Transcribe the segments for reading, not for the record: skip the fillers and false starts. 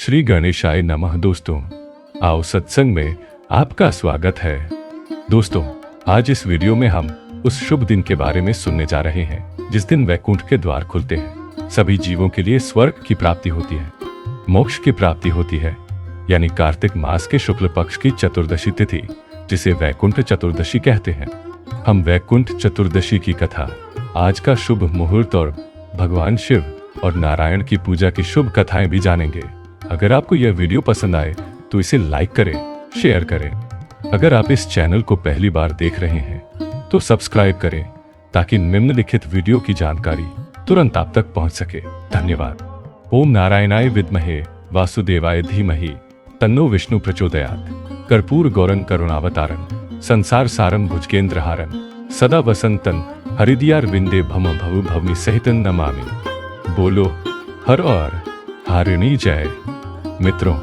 श्री गणेशाय नमः। दोस्तों, आओ सत्संग में आपका स्वागत है। दोस्तों, आज इस वीडियो में हम उस शुभ दिन के बारे में सुनने जा रहे हैं जिस दिन वैकुंठ के द्वार खुलते हैं। सभी जीवों के लिए स्वर्ग की प्राप्ति होती है, मोक्ष की प्राप्ति होती है, यानी कार्तिक मास के शुक्ल पक्ष की चतुर्दशी तिथि, जिसे वैकुंठ चतुर्दशी कहते हैं। हम वैकुंठ चतुर्दशी की कथा, आज का शुभ मुहूर्त और भगवान शिव और नारायण की पूजा की शुभ कथाएं भी जानेंगे। अगर आपको यह वीडियो पसंद आए तो इसे लाइक करें, शेयर करें। अगर आप इस चैनल को पहली बार देख रहे हैं तो सब्सक्राइब करें ताकि निम्नलिखित वीडियो की जानकारी तुरंत आप तक पहुंच सके। धन्यवाद। ओम नारायणाय विद्महे वासुदेवाय धीमहि तन्नो विष्णु प्रचोदयात्। कर्पूर गौरं करुणावतारं संसार सारं भुजगेंद्रहारं सदा वसंतन हरिदियार विंदे भम भव भवनी सहितन नमामि। बोलो हर और हारिणी जय। मित्रों,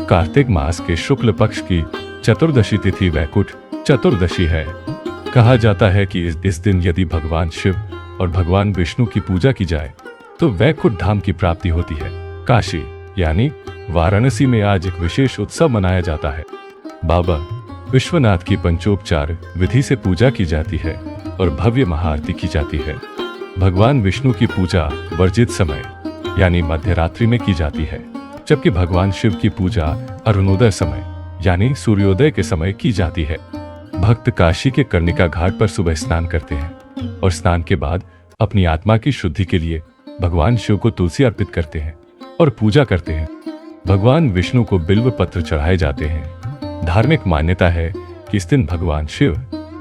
कार्तिक मास के शुक्ल पक्ष की चतुर्दशी तिथि वैकुंठ चतुर्दशी है। कहा जाता है कि इस दिन यदि भगवान शिव और भगवान विष्णु की पूजा की जाए तो वैकुंठ धाम की प्राप्ति होती है। काशी यानी वाराणसी में आज एक विशेष उत्सव मनाया जाता है। बाबा विश्वनाथ की पंचोपचार विधि से पूजा की जाती है और भव्य महाआरती की जाती है। भगवान विष्णु की पूजा वर्जित समय यानी मध्य रात्रि में की जाती है, जबकि भगवान शिव की पूजा अरुणोदय समय यानी सूर्योदय के समय की जाती है। भक्त काशी के कर्णिका घाट पर सुबह स्नान करते हैं और स्नान के बाद अपनी आत्मा की शुद्धि के लिए भगवान शिव को तुलसी अर्पित करते हैं और पूजा करते हैं। भगवान विष्णु को बिल्व पत्र चढ़ाए जाते हैं। धार्मिक मान्यता है कि इस दिन भगवान शिव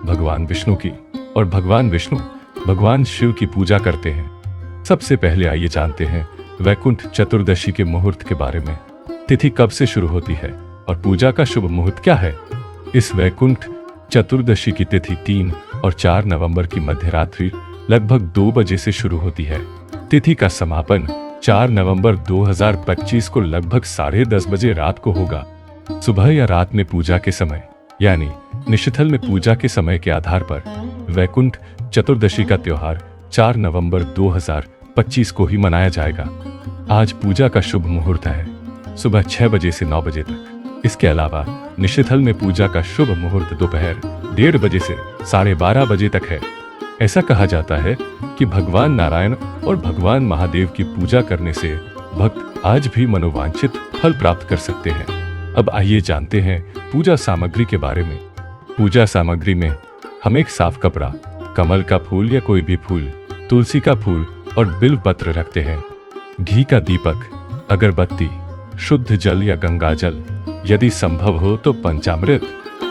भगवान विष्णु की और भगवान विष्णु भगवान शिव की पूजा करते हैं। सबसे पहले आइए जानते हैं वैकुंठ चतुर्दशी के मुहूर्त के बारे में। तिथि कब से शुरू होती है और पूजा का शुभ मुहूर्त क्या है? इस वैकुंठ चतुर्दशी की तिथि 3 और 4 नवंबर की मध्य रात्रि लगभग 2 बजे से शुरू होती है। तिथि का समापन 4 नवंबर 2025 को लगभग 10:30 बजे रात को होगा। सुबह या रात में पूजा के समय यानी निशिथल में पूजा के समय के आधार पर वैकुंठ चतुर्दशी का त्योहार 4 नवंबर 2025 को ही मनाया जाएगा। आज पूजा का शुभ मुहूर्त है सुबह 6 बजे से 9 बजे तक। इसके अलावा निशिथल में पूजा का शुभ मुहूर्त दोपहर 1:30 बजे से 12:30 बजे तक है। ऐसा कहा जाता है कि भगवान नारायण और भगवान महादेव की पूजा करने से भक्त आज भी मनोवांछित फल प्राप्त कर सकते हैं। अब आइए जानते हैं पूजा सामग्री के बारे में। पूजा सामग्री में हम एक साफ कपड़ा, कमल का फूल या कोई भी फूल, तुलसी का फूल और बिल्व पत्र रखते हैं। घी का दीपक, अगरबत्ती, शुद्ध जल या गंगा जल, यदि संभव हो तो पंचामृत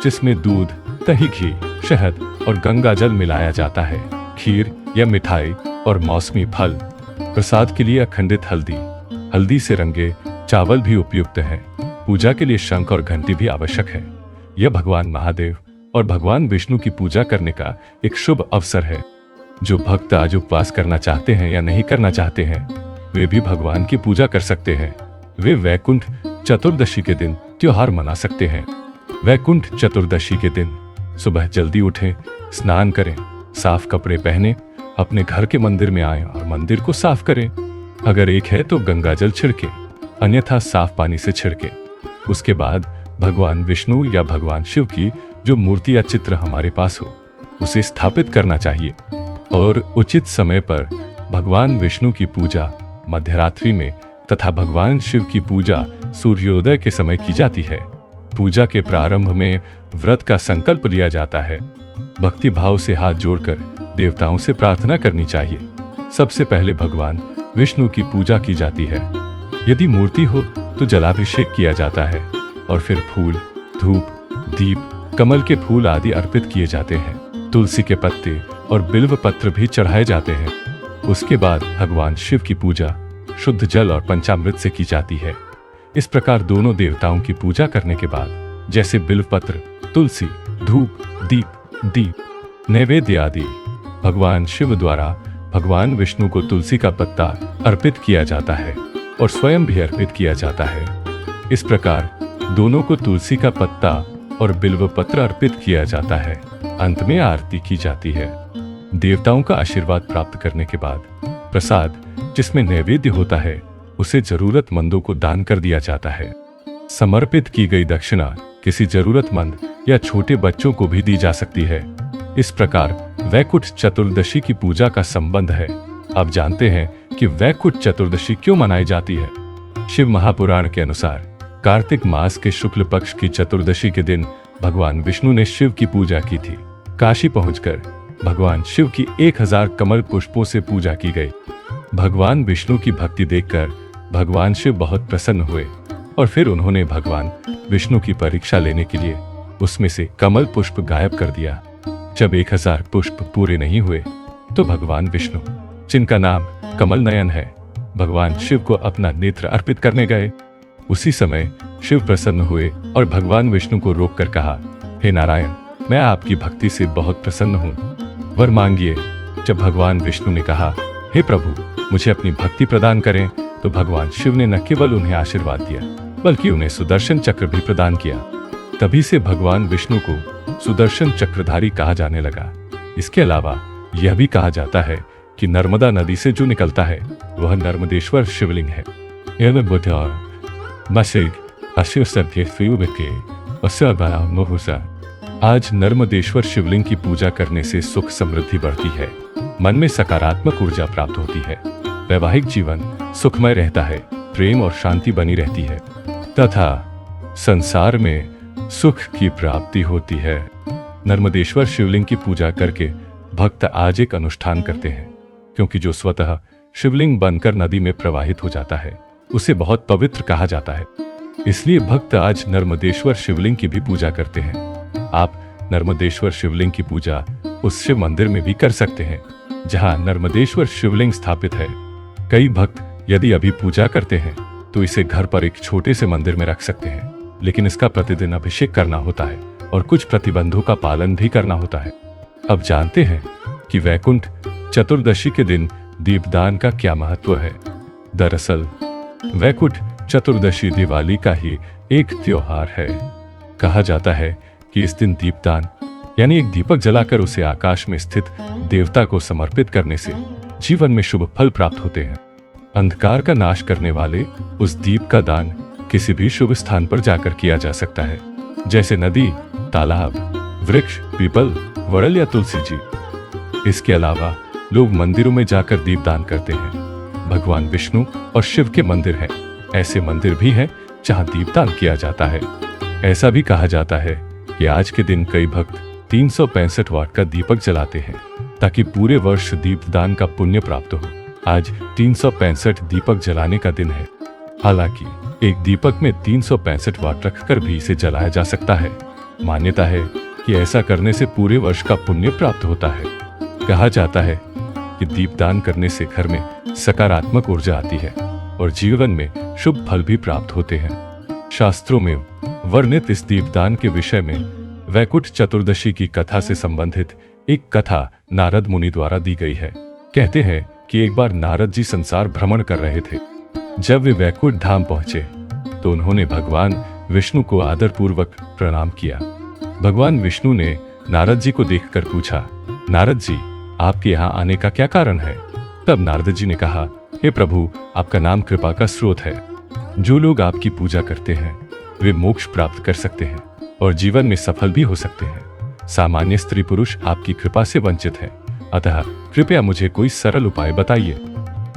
जिसमें दूध, दही, घी, शहद और गंगा जल मिलाया जाता है, खीर या मिठाई और मौसमी फल। प्रसाद के लिए अखंडित हल्दी, हल्दी से रंगे चावल भी उपयुक्त हैं। पूजा के लिए शंख और घंटी भी आवश्यक है। यह भगवान महादेव और भगवान विष्णु की पूजा करने का एक शुभ अवसर है। जो भक्त आज उपवास करना चाहते हैं या नहीं करना चाहते हैं, वे भी भगवान की पूजा कर सकते हैं। वे वैकुंठ चतुर्दशी के दिन त्योहार मना सकते हैं। वैकुंठ चतुर्दशी के दिन सुबह जल्दी उठें, स्नान करें, साफ कपड़े पहने, अपने घर के मंदिर में आएं और मंदिर को साफ करें। अगर एक है तो गंगा जल छिड़के, अन्यथा साफ पानी से छिड़के। उसके बाद भगवान विष्णु या भगवान शिव की जो मूर्ति या चित्र हमारे पास हो उसे स्थापित करना चाहिए और उचित समय पर भगवान विष्णु की पूजा मध्यरात्रि में तथा भगवान शिव की पूजा सूर्योदय के समय की जाती है। पूजा के प्रारंभ में व्रत का संकल्प लिया जाता है। भक्ति भाव से हाथ जोड़कर देवताओं से प्रार्थना करनी चाहिए। सबसे पहले भगवान विष्णु की पूजा की जाती है। यदि मूर्ति हो तो जलाभिषेक किया जाता है और फिर फूल, धूप, दीप, कमल के फूल आदि अर्पित किए जाते हैं। तुलसी के पत्ते और बिल्व पत्र भी चढ़ाए जाते हैं। उसके बाद भगवान शिव की पूजा शुद्ध जल और पंचामृत से की जाती है। इस प्रकार दोनों देवताओं की पूजा करने के बाद जैसे बिल्व पत्र, तुलसी, धूप, दीप, नैवेद्य आदि भगवान शिव द्वारा भगवान विष्णु को तुलसी का पत्ता अर्पित किया जाता है और स्वयं भी अर्पित किया जाता है। इस प्रकार दोनों को तुलसी का पत्ता और बिल्व पत्र अर्पित किया जाता है। अंत में आरती की जाती है। देवताओं का आशीर्वाद प्राप्त करने के बाद प्रसाद जिसमें नैवेद्य होता है उसे जरूरतमंदों को दान कर दिया जाता है। समर्पित की गई दक्षिणा किसी जरूरतमंद या छोटे बच्चों को भी दी जा सकती है। इस प्रकार वैकुंठ चतुर्दशी की पूजा का संबंध है। अब जानते हैं कि वैकुंठ चतुर्दशी क्यों मनाई जाती है। शिव महापुराण के अनुसार कार्तिक मास के शुक्ल पक्ष की चतुर्दशी के दिन भगवान विष्णु ने शिव की पूजा की थी। काशी पहुंचकर भगवान शिव की 1000 कमल पुष्पों से पूजा की गई। भगवान विष्णु की भक्ति देखकर भगवान शिव बहुत प्रसन्न हुए और फिर उन्होंने भगवान विष्णु की परीक्षा लेने के लिए उसमें से कमल पुष्प गायब कर दिया। जब 1000 पुष्प पूरे नहीं हुए तो भगवान विष्णु, जिनका नाम कमल नयन है, भगवान शिव को अपना नेत्र अर्पित करने गए। उसी समय शिव प्रसन्न हुए और भगवान विष्णु को रोककर कहा, हे नारायण, मैं आपकी भक्ति से बहुत प्रसन्न हूँ, वर मांगिए। जब भगवान विष्णु ने कहा, हे प्रभु, मुझे अपनी भक्ति प्रदान करें, तो भगवान शिव ने न केवल उन्हें आशीर्वाद दिया बल्कि उन्हें सुदर्शन चक्र भी प्रदान किया। तभी से भगवान विष्णु को सुदर्शन चक्रधारी कहा जाने लगा। इसके अलावा यह भी कहा जाता है कि नर्मदा नदी से जो निकलता है वह नर्मदेश्वर शिवलिंग है। आज नर्मदेश्वर शिवलिंग की पूजा करने से सुख समृद्धि बढ़ती है, मन में सकारात्मक ऊर्जा प्राप्त होती है, वैवाहिक जीवन सुखमय रहता है, प्रेम और शांति बनी रहती है तथा संसार में सुख की प्राप्ति होती है। नर्मदेश्वर शिवलिंग की पूजा करके भक्त आज एक अनुष्ठान करते हैं, क्योंकि जो स्वतः शिवलिंग बनकर नदी में प्रवाहित हो जाता है उसे बहुत पवित्र कहा जाता है। इसलिए भक्त आज नर्मदेश्वर शिवलिंग की भी पूजा करते हैं। आप नर्मदेश्वर शिवलिंग की पूजा उस शिव मंदिर में भी कर सकते हैं जहां नर्मदेश्वर शिवलिंग स्थापित है। कई भक्त यदि अभी पूजा करते हैं तो इसे घर पर एक छोटे से मंदिर में रख सकते हैं, लेकिन इसका प्रतिदिन अभिषेक करना होता है और कुछ प्रतिबंधों का पालन भी करना होता है। अब जानते हैं कि वैकुंठ चतुर्दशी के दिन दीपदान का क्या महत्व है। दरअसल वैकुंठ चतुर्दशी दिवाली का ही एक त्योहार है। कहा जाता है कि इस दिन दीपदान यानी एक दीपक जलाकर उसे आकाश में स्थित देवता को समर्पित करने से जीवन में शुभ फल प्राप्त होते हैं। अंधकार का नाश करने वाले उस दीप का दान किसी भी शुभ स्थान पर जाकर किया जा सकता है, जैसे नदी, तालाब, वृक्ष, पीपल, वड़ल या तुलसी जी। इसके अलावा लोग मंदिरों में जाकर दीपदान करते हैं। भगवान विष्णु और शिव के मंदिर हैं। ऐसे मंदिर भी हैं जहां दीपदान किया जाता है। ऐसा भी कहा जाता है कि आज के दिन कई भक्त 365 वाट का दीपक जलाते हैं ताकि पूरे वर्ष दीपदान का पुण्य प्राप्त हो। आज 365 दीपक जलाने का दिन है। हालांकि एक दीपक में 365 वाट रखकर भी इसे जलाया जा सकता है। मान्यता है कि ऐसा करने से पूरे वर्ष का पुण्य प्राप्त होता है। कहा जाता है कि दीपदान करने से घर में सकारात्मक ऊर्जा आती है और जीवन में शुभ फल भी प्राप्त होते हैं। शास्त्रों में वर्णित इस दीपदान के विषय में वैकुंठ चतुर्दशी की कथा से संबंधित एक कथा नारद मुनि द्वारा दी गई है। कहते हैं कि एक बार नारद जी संसार भ्रमण कर रहे थे। जब वे वैकुंठ धाम पहुंचे तो उन्होंने भगवान विष्णु को आदरपूर्वक प्रणाम किया। भगवान विष्णु ने नारद जी को देखकर पूछा, नारद जी, आपके यहाँ आने का क्या कारण है? तब नारद जी ने कहा, हे प्रभु, आपका नाम कृपा का स्रोत है। जो लोग आपकी पूजा करते हैं वे मोक्ष प्राप्त कर सकते हैं और जीवन में सफल भी हो सकते हैं। सामान्य स्त्री पुरुष आपकी कृपा से वंचित है, अतः कृपया मुझे कोई सरल उपाय बताइए।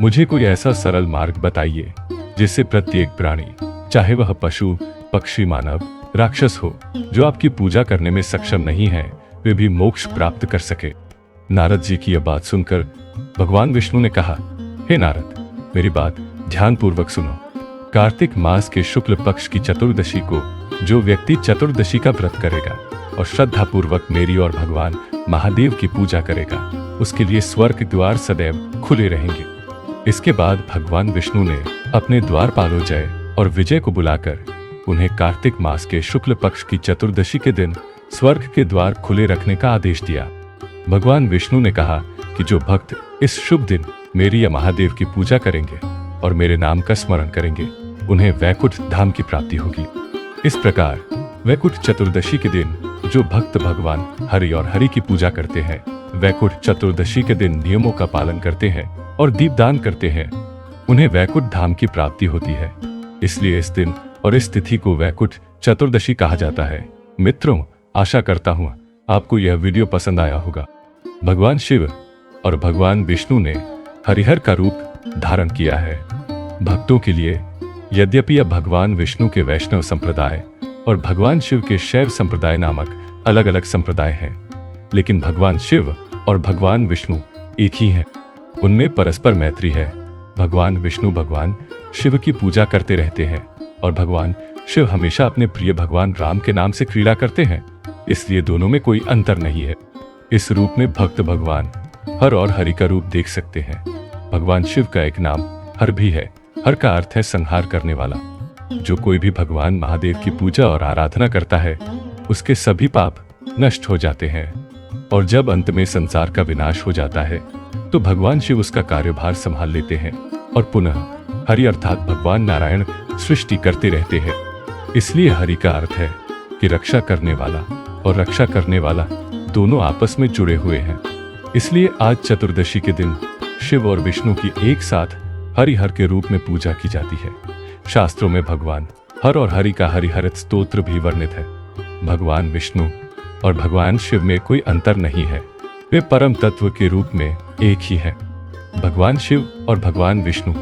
मुझे कोई ऐसा सरल मार्ग बताइए जिससे प्रत्येक प्राणी, चाहे वह पशु, पक्षी, मानव, राक्षस हो, जो आपकी पूजा करने में सक्षम नहीं है, वे भी मोक्ष प्राप्त कर सके। नारद जी की यह बात सुनकर भगवान विष्णु ने कहा, हे नारद, मेरी बात ध्यानपूर्वक सुनो। कार्तिक मास के शुक्ल पक्ष की चतुर्दशी को जो व्यक्ति चतुर्दशी का व्रत करेगा और श्रद्धा पूर्वक मेरी और भगवान महादेव की पूजा करेगा, उसके लिए स्वर्ग द्वार सदैव खुले रहेंगे। इसके बाद भगवान विष्णु ने अपने द्वारपालों जय और विजय को बुलाकर उन्हें कार्तिक मास के शुक्ल पक्ष की चतुर्दशी के दिन स्वर्ग के द्वार खुले रखने का आदेश दिया। भगवान विष्णु ने कहा कि जो भक्त इस शुभ दिन मेरी या महादेव की पूजा करेंगे और मेरे नाम का स्मरण करेंगे, उन्हें वैकुंठ धाम की प्राप्ति होगी। इस प्रकार वैकुंठ चतुर्दशी के दिन जो भक्त भगवान हरि और हरि की पूजा करते हैं, वैकुंठ चतुर्दशी के दिन नियमों का पालन करते हैं और दीपदान करते हैं, उन्हें वैकुंठ धाम की प्राप्ति होती है। इसलिए इस दिन और इस तिथि को वैकुंठ चतुर्दशी कहा जाता है। मित्रों, आशा करता हूं आपको यह वीडियो पसंद आया होगा। भगवान शिव और भगवान विष्णु ने हरिहर का रूप धारण किया है। भक्तों के लिए यद्यपि अब भगवान विष्णु के वैष्णव संप्रदाय और भगवान शिव के शैव संप्रदाय नामक अलग अलग संप्रदाय हैं, लेकिन भगवान शिव और भगवान विष्णु एक ही हैं। उनमें परस्पर मैत्री है। भगवान विष्णु भगवान शिव की पूजा करते रहते हैं और भगवान शिव हमेशा अपने प्रिय भगवान राम के नाम से क्रीड़ा करते हैं, इसलिए दोनों में कोई अंतर नहीं है। इस रूप में भक्त भगवान हर और हरि का रूप देख सकते हैं। भगवान शिव का एक नाम हर भी है। हर का अर्थ है संहार करने वाला। जो कोई भी भगवान महादेव की पूजा और आराधना करता है, उसके सभी पाप नष्ट हो जाते हैं और जब अंत में संसार का विनाश हो जाता है तो भगवान शिव उसका कार्यभार संभाल लेते हैं और पुनः हरि अर्थात भगवान नारायण सृष्टि करते रहते हैं। इसलिए हरि का अर्थ है कि रक्षा करने वाला और रक्षा करने वाला दोनों आपस में जुड़े हुए हैं। इसलिए आज चतुर्दशी के दिन शिव और विष्णु की एक साथ हरिहर के रूप में पूजा की जाती है। शास्त्रों में भगवान हर और हरि का हरिहरत स्तोत्र भी वर्णित है। भगवान विष्णु और भगवान शिव में कोई अंतर नहीं है। वे परम तत्व के रूप में एक ही हैं। भगवान शिव और भगवान विष्णु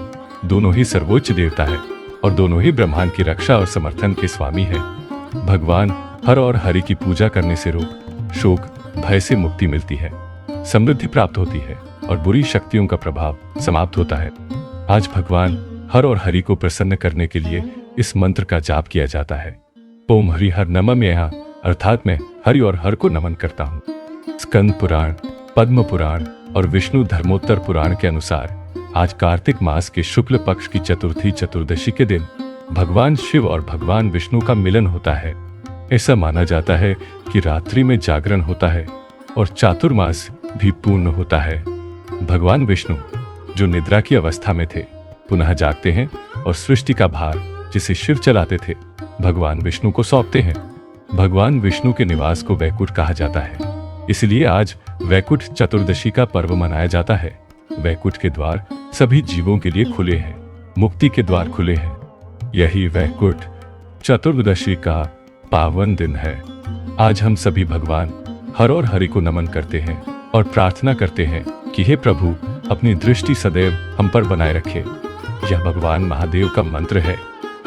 दोनों ही सर्वोच्च देवता है और दोनों ही ब्रह्मांड की रक्षा और समर्थन के स्वामी हैं। भगवान हर और हरि की पूजा करने से रोग, शोक, भय से मुक्ति मिलती है, समृद्धि प्राप्त होती है और बुरी शक्तियों का प्रभाव समाप्त होता है। आज भगवान हर और हरि को प्रसन्न करने के लिए इस मंत्र का जाप किया जाता है। ओम हरि हर नमः। यहाँ अर्थात मैं हरि और हर को नमन करता हूँ। स्कंद पुराण, पद्म पुराण और विष्णु धर्मोत्तर पुराण के अनुसार आज कार्तिक मास के शुक्ल पक्ष की चतुर्थी चतुर्दशी के दिन भगवान शिव और भगवान विष्णु का मिलन होता है। ऐसा माना जाता है कि रात्रि में जागरण होता है और चातुर्मास भी पूर्ण होता है। भगवान विष्णु जो निद्रा की अवस्था में थे पुनः जागते हैं और सृष्टि का भार जिसे शिव चलाते थे भगवान विष्णु को सौंपते हैं। भगवान विष्णु के निवास को वैकुंठ कहा जाता है। इसलिए आज वैकुंठ चतुर्दशी का पर्व मनाया जाता है। वैकुंठ के द्वार सभी जीवों के लिए खुले हैं, मुक्ति के द्वार खुले हैं। यही वैकुंठ चतुर्दशी का पावन दिन है। आज हम सभी भगवान हर और हरि को नमन करते हैं और प्रार्थना करते हैं कि हे प्रभु, अपनी दृष्टि सदैव हम पर बनाए रखे। यह भगवान महादेव का मंत्र है।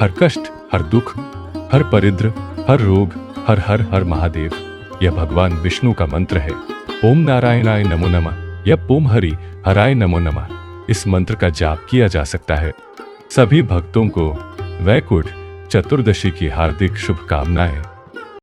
हर कष्ट, हर दुख, हर परिद्र, हर रोग, हर हर हर महादेव। यह भगवान विष्णु का मंत्र है। ओम नारायणाय नमो नमः या ओम हरि हराय नमो नमः। इस मंत्र का जाप किया जा सकता है। सभी भक्तों को वैकुंठ चतुर्दशी की हार्दिक शुभकामनाएं।